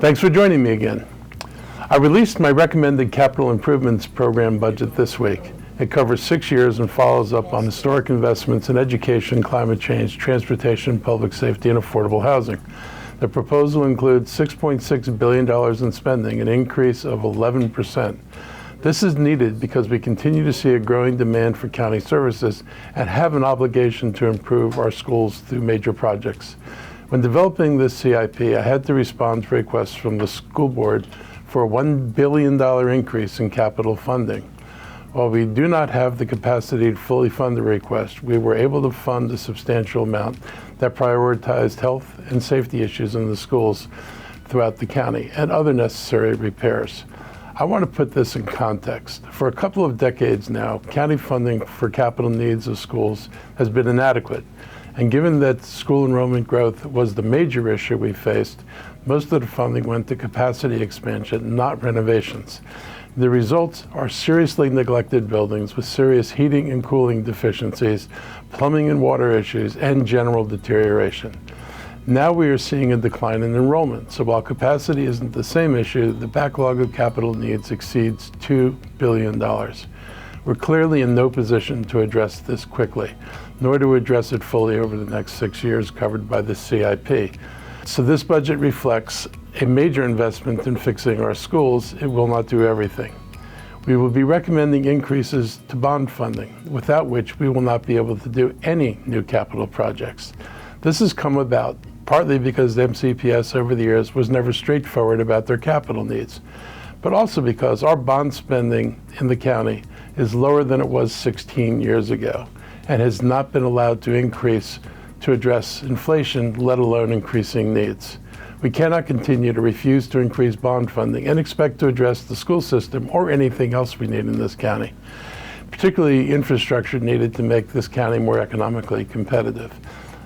Thanks for joining me again. I released my recommended capital improvements program budget this week. It covers 6 years and follows up on historic investments in education, climate change, transportation, public safety, and affordable housing. The proposal includes $6.6 billion in spending, an increase of 11%. This is needed because we continue to see a growing demand for county services and have an obligation to improve our schools through major projects. When developing this CIP, I had to respond to requests from the school board for a $1 billion increase in capital funding. While we do not have the capacity to fully fund the request, we were able to fund a substantial amount that prioritized health and safety issues in the schools throughout the county and other necessary repairs. I want to put this in context. For a couple of decades now, county funding for capital needs of schools has been inadequate. And given that school enrollment growth was the major issue we faced, most of the funding went to capacity expansion, not renovations. The results are seriously neglected buildings with serious heating and cooling deficiencies, plumbing and water issues, and general deterioration. Now we are seeing a decline in enrollment, so while capacity isn't the same issue, the backlog of capital needs exceeds $2 billion. We're clearly in no position to address this quickly, nor to address it fully over the next 6 years covered by the CIP. So this budget reflects a major investment in fixing our schools. It will not do everything. We will be recommending increases to bond funding, without which we will not be able to do any new capital projects. This has come about partly because the MCPS over the years was never straightforward about their capital needs, but also because our bond spending in the county is lower than it was 16 years ago and has not been allowed to increase to address inflation, let alone increasing needs. We cannot continue to refuse to increase bond funding and expect to address the school system or anything else we need in this county, particularly infrastructure needed to make this county more economically competitive.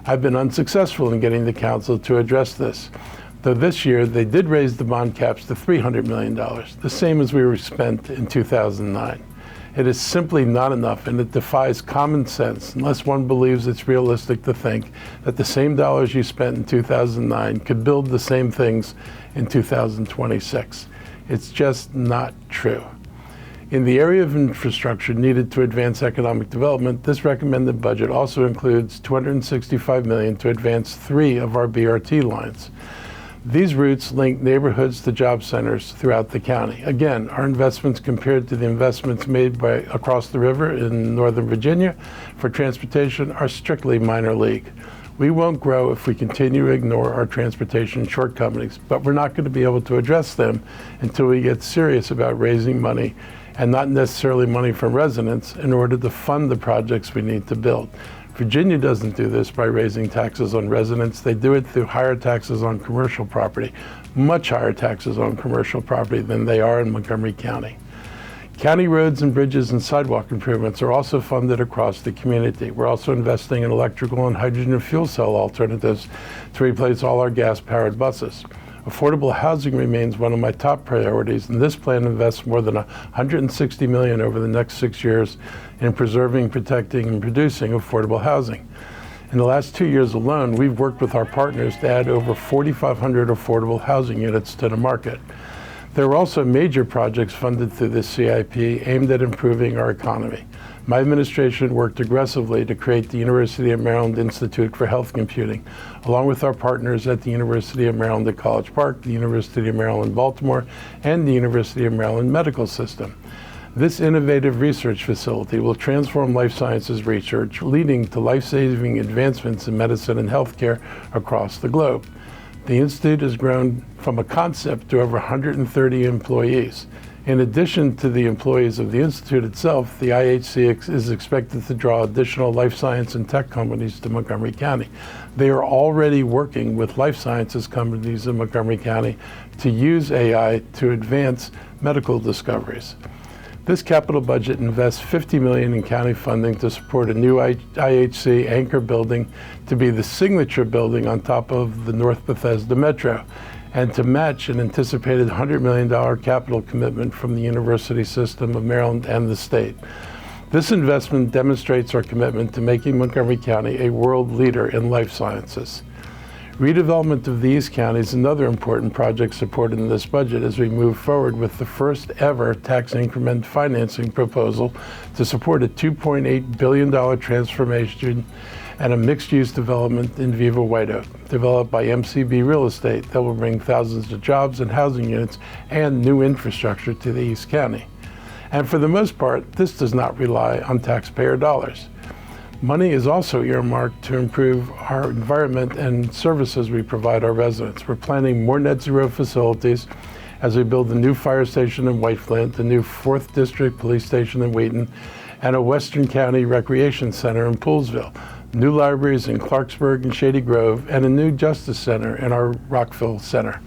I've been unsuccessful in getting the council to address this, though this year they did raise the bond caps to $300 million, the same as we were spent in 2009. It is simply not enough, and it defies common sense unless one believes it's realistic to think that the same dollars you spent in 2009 could build the same things in 2026. It's just not true. In the area of infrastructure needed to advance economic development, this recommended budget also includes $265 million to advance 3 of our BRT lines. These routes link neighborhoods to job centers throughout the county. Again, our investments compared to the investments made across the river in Northern Virginia for transportation are strictly minor league. We won't grow if we continue to ignore our transportation shortcomings, but we're not going to be able to address them until we get serious about raising money, and not necessarily money from residents, in order to fund the projects we need to build. Virginia doesn't do this by raising taxes on residents. They do it through higher taxes on commercial property, much higher taxes on commercial property than they are in Montgomery County. County roads and bridges and sidewalk improvements are also funded across the community. We're also investing in electrical and hydrogen fuel cell alternatives to replace all our gas-powered buses. Affordable housing remains one of my top priorities, and this plan invests more than $160 million over the next 6 years in preserving, protecting, and producing affordable housing. In the last 2 years alone, we've worked with our partners to add over 4,500 affordable housing units to the market. There are also major projects funded through this CIP aimed at improving our economy. My administration worked aggressively to create the University of Maryland Institute for Health Computing, along with our partners at the University of Maryland at College Park, the University of Maryland Baltimore, and the University of Maryland Medical System. This innovative research facility will transform life sciences research, leading to life-saving advancements in medicine and healthcare across the globe. The Institute has grown from a concept to over 130 employees. In addition to the employees of the Institute itself, the IHC is expected to draw additional life science and tech companies to Montgomery County. They are already working with life sciences companies in Montgomery County to use AI to advance medical discoveries. This capital budget invests $50 million in county funding to support a new IHC anchor building to be the signature building on top of the North Bethesda Metro, and to match an anticipated $100 million capital commitment from the University System of Maryland and the state. This investment demonstrates our commitment to making Montgomery County a world leader in life sciences. Redevelopment of the East County is another important project supported in this budget as we move forward with the first ever tax increment financing proposal to support a $2.8 billion transformation and a mixed-use development in Viva, White Oak, developed by MCB Real Estate that will bring thousands of jobs and housing units and new infrastructure to the East County. And for the most part, this does not rely on taxpayer dollars. Money is also earmarked to improve our environment and services we provide our residents. We're planning more net zero facilities as we build a new fire station in White Flint, a new 4th District Police Station in Wheaton, and a Western County Recreation Center in Poolesville, new libraries in Clarksburg and Shady Grove, and a new Justice Center in our Rockville Center.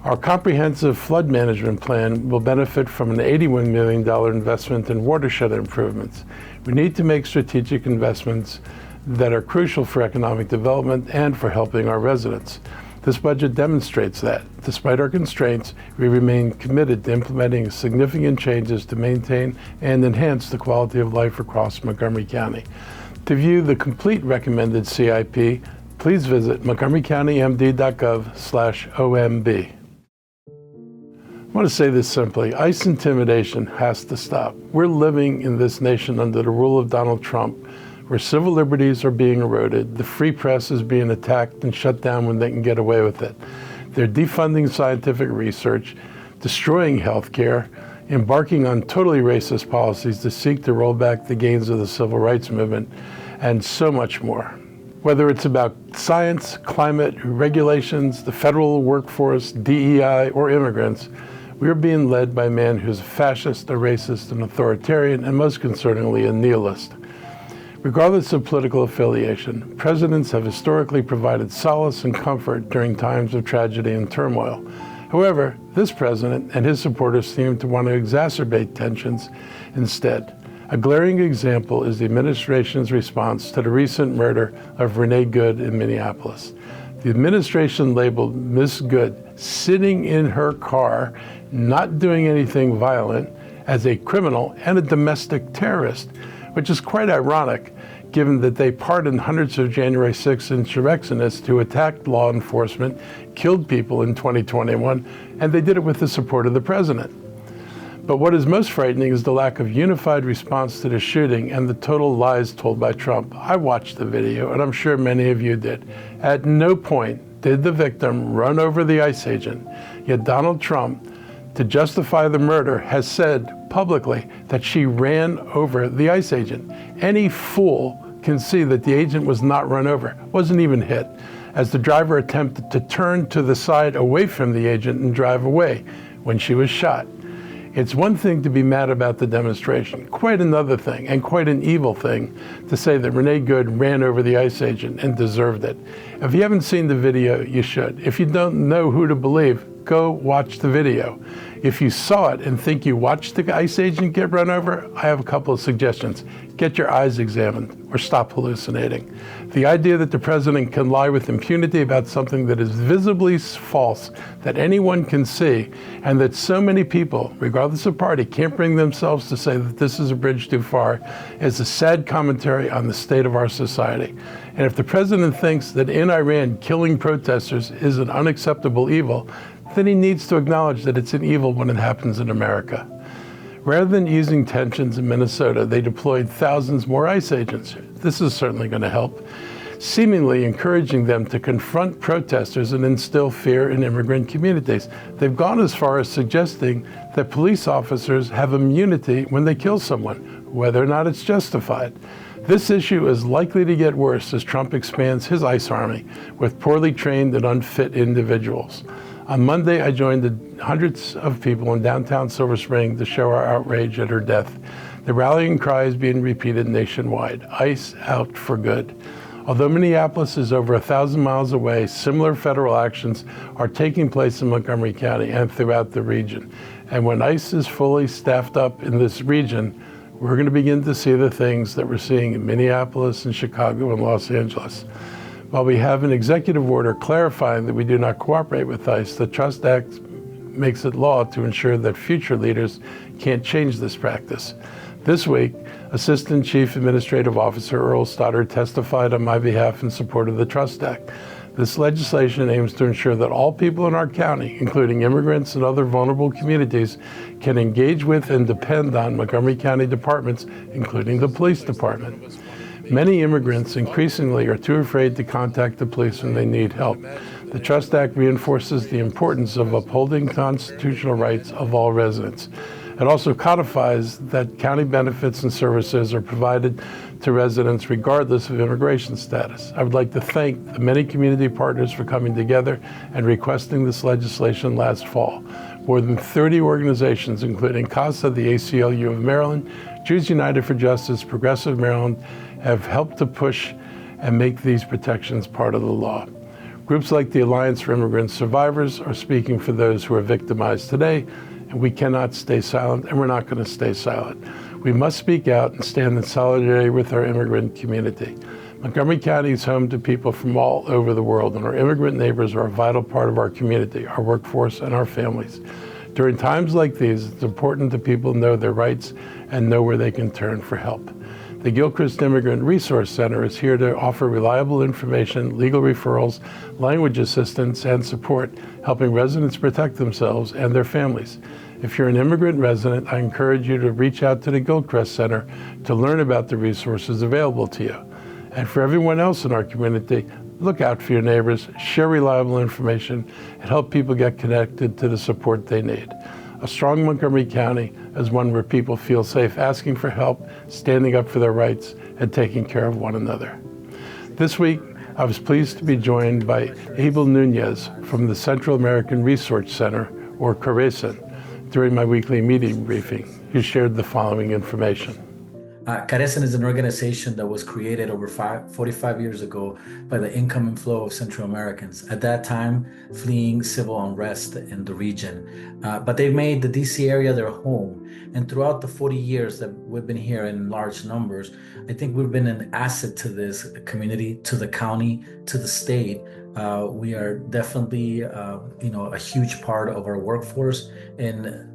Our comprehensive flood management plan will benefit from an $81 million investment in watershed improvements. We need to make strategic investments that are crucial for economic development and for helping our residents. This budget demonstrates that. Despite our constraints, we remain committed to implementing significant changes to maintain and enhance the quality of life across Montgomery County. To view the complete recommended CIP, please visit montgomerycountymd.gov/OMB. I want to say this simply. ICE intimidation has to stop. We're living in this nation under the rule of Donald Trump, where civil liberties are being eroded, the free press is being attacked and shut down when they can get away with it. They're defunding scientific research, destroying healthcare, embarking on totally racist policies to seek to roll back the gains of the civil rights movement, and so much more. Whether it's about science, climate, regulations, the federal workforce, DEI, or immigrants, we are being led by a man who's a fascist, a racist, an authoritarian, and most concerningly, a nihilist. Regardless of political affiliation, presidents have historically provided solace and comfort during times of tragedy and turmoil. However, this president and his supporters seem to want to exacerbate tensions instead. A glaring example is the administration's response to the recent murder of Renee Good in Minneapolis. The administration labeled Ms. Good sitting in her car, not doing anything violent, as a criminal and a domestic terrorist, which is quite ironic given that they pardoned hundreds of January 6 insurrectionists who attacked law enforcement, killed people in 2021, and they did it with the support of the president. But what is most frightening is the lack of unified response to the shooting and the total lies told by Trump. I watched the video, and I'm sure many of you did. At no point did the victim run over the ICE agent, yet Donald Trump, to justify the murder, has said publicly that she ran over the ICE agent. Any fool can see that the agent was not run over, wasn't even hit, as the driver attempted to turn to the side away from the agent and drive away when she was shot. It's one thing to be mad about the demonstration, quite another thing, and quite an evil thing, to say that Renee Good ran over the ICE agent and deserved it. If you haven't seen the video, you should. If you don't know who to believe, go watch the video. If you saw it and think you watched the ICE agent get run over, I have a couple of suggestions. Get your eyes examined or stop hallucinating. The idea that the president can lie with impunity about something that is visibly false, that anyone can see, and that so many people, regardless of party, can't bring themselves to say that this is a bridge too far, is a sad commentary on the state of our society. And if the president thinks that in Iran killing protesters is an unacceptable evil, then he needs to acknowledge that it's an evil when it happens in America. Rather than easing tensions in Minnesota, they deployed thousands more ICE agents. This is certainly going to help, seemingly encouraging them to confront protesters and instill fear in immigrant communities. They've gone as far as suggesting that police officers have immunity when they kill someone, whether or not it's justified. This issue is likely to get worse as Trump expands his ICE army with poorly trained and unfit individuals. On Monday, I joined the hundreds of people in downtown Silver Spring to show our outrage at her death. The rallying cry is being repeated nationwide, ICE out for good. Although Minneapolis is over 1,000 miles away, similar federal actions are taking place in Montgomery County and throughout the region. And when ICE is fully staffed up in this region, we're going to begin to see the things that we're seeing in Minneapolis and Chicago and Los Angeles. While we have an executive order clarifying that we do not cooperate with ICE, the Trust Act makes it law to ensure that future leaders can't change this practice. This week, Assistant Chief Administrative Officer Earl Stoddard testified on my behalf in support of the Trust Act. This legislation aims to ensure that all people in our county, including immigrants and other vulnerable communities, can engage with and depend on Montgomery County departments, including the police department. Many immigrants increasingly are too afraid to contact the police when they need help. The Trust Act reinforces the importance of upholding constitutional rights of all residents. It also codifies that county benefits and services are provided to residents regardless of immigration status. I would like to thank the many community partners for coming together and requesting this legislation last fall. More than 30 organizations, including CASA, the ACLU of Maryland, Jews United for Justice, Progressive Maryland, have helped to push and make these protections part of the law. Groups like the Alliance for Immigrant Survivors are speaking for those who are victimized today, and we cannot stay silent, and we're not going to stay silent. We must speak out and stand in solidarity with our immigrant community. Montgomery County is home to people from all over the world, and our immigrant neighbors are a vital part of our community, our workforce, and our families. During times like these, it's important that people know their rights and know where they can turn for help. The Gilchrist Immigrant Resource Center is here to offer reliable information, legal referrals, language assistance, and support, helping residents protect themselves and their families. If you're an immigrant resident, I encourage you to reach out to the Gilchrist Center to learn about the resources available to you. And for everyone else in our community, look out for your neighbors, share reliable information, and help people get connected to the support they need. A strong Montgomery County is one where people feel safe asking for help, standing up for their rights, and taking care of one another. This week, I was pleased to be joined by Abel Nunez from the Central American Research Center, or CARECEN, during my weekly meeting briefing. He shared the following information. CARECEN is an organization that was created over 45 years ago by the income and flow of Central Americans, at that time fleeing civil unrest in the region. But they made the DC area their home. And throughout the 40 years that we've been here in large numbers, I think we've been an asset to this community, to the county, to the state. We are definitely, a huge part of our workforce in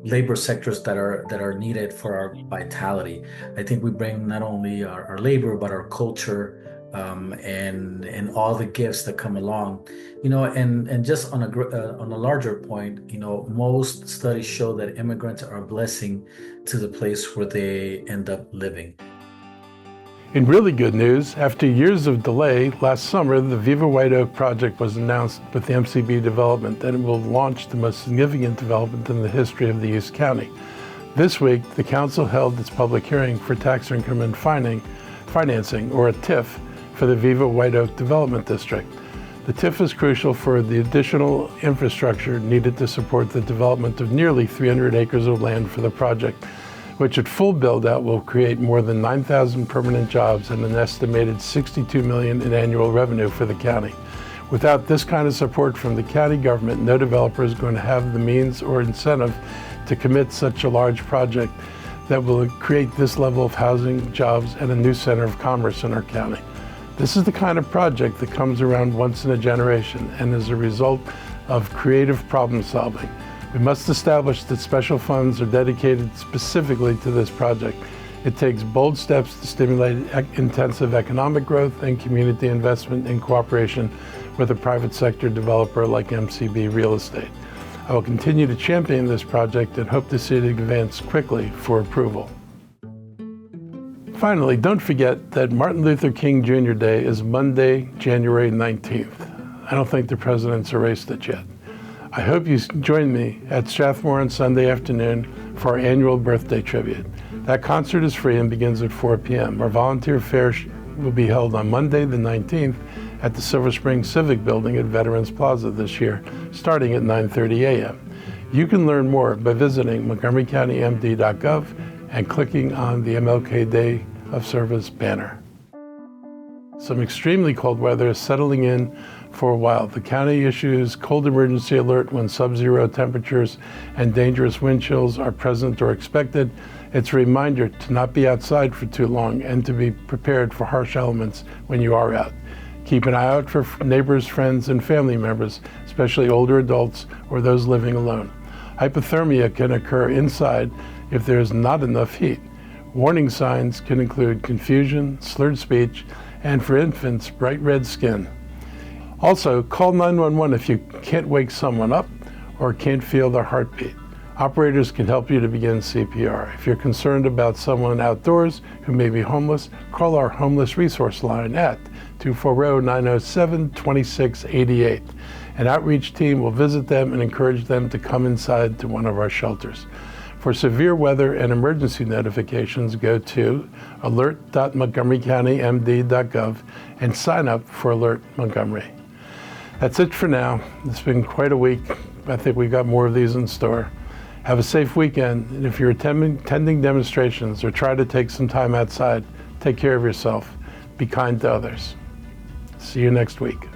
labor sectors that are needed for our vitality. I think we bring not only our labor, but our culture, and all the gifts that come along, and just on a larger point, most studies show that immigrants are a blessing to the place where they end up living. In really good news, after years of delay, last summer, the Viva White Oak project was announced with the MCB development, and it will launch the most significant development in the history of the East County. This week, the council held its public hearing for tax increment financing, or a TIF, for the Viva White Oak Development District. The TIF is crucial for the additional infrastructure needed to support the development of nearly 300 acres of land for the project, which at full build-out will create more than 9,000 permanent jobs and an estimated $62 million in annual revenue for the county. Without this kind of support from the county government, no developer is going to have the means or incentive to commit such a large project that will create this level of housing, jobs, and a new center of commerce in our county. This is the kind of project that comes around once in a generation and is a result of creative problem solving. We must establish that special funds are dedicated specifically to this project. It takes bold steps to stimulate intensive economic growth and community investment in cooperation with a private sector developer like MCB Real Estate. I will continue to champion this project and hope to see it advance quickly for approval. Finally, don't forget that Martin Luther King Jr. Day is Monday, January 19th. I don't think the president's erased it yet. I hope you join me at Strathmore on Sunday afternoon for our annual birthday tribute. That concert is free and begins at 4 p.m. Our volunteer fair will be held on Monday the 19th at the Silver Spring Civic Building at Veterans Plaza this year, starting at 9:30 a.m. You can learn more by visiting montgomerycountymd.gov and clicking on the MLK Day of Service banner. Some extremely cold weather is settling in for a while. The county issues cold emergency alert when sub-zero temperatures and dangerous wind chills are present or expected. It's a reminder to not be outside for too long and to be prepared for harsh elements when you are out. Keep an eye out for neighbors, friends, and family members, especially older adults or those living alone. Hypothermia can occur inside if there is not enough heat. Warning signs can include confusion, slurred speech, and for infants, bright red skin. Also, call 911 if you can't wake someone up or can't feel their heartbeat. Operators can help you to begin CPR. If you're concerned about someone outdoors who may be homeless, call our homeless resource line at 240-907-2688. An outreach team will visit them and encourage them to come inside to one of our shelters. For severe weather and emergency notifications, go to alert.montgomerycountymd.gov and sign up for Alert Montgomery. That's it for now. It's been quite a week. I think we've got more of these in store. Have a safe weekend, and if you're attending demonstrations or try to take some time outside, take care of yourself. Be kind to others. See you next week.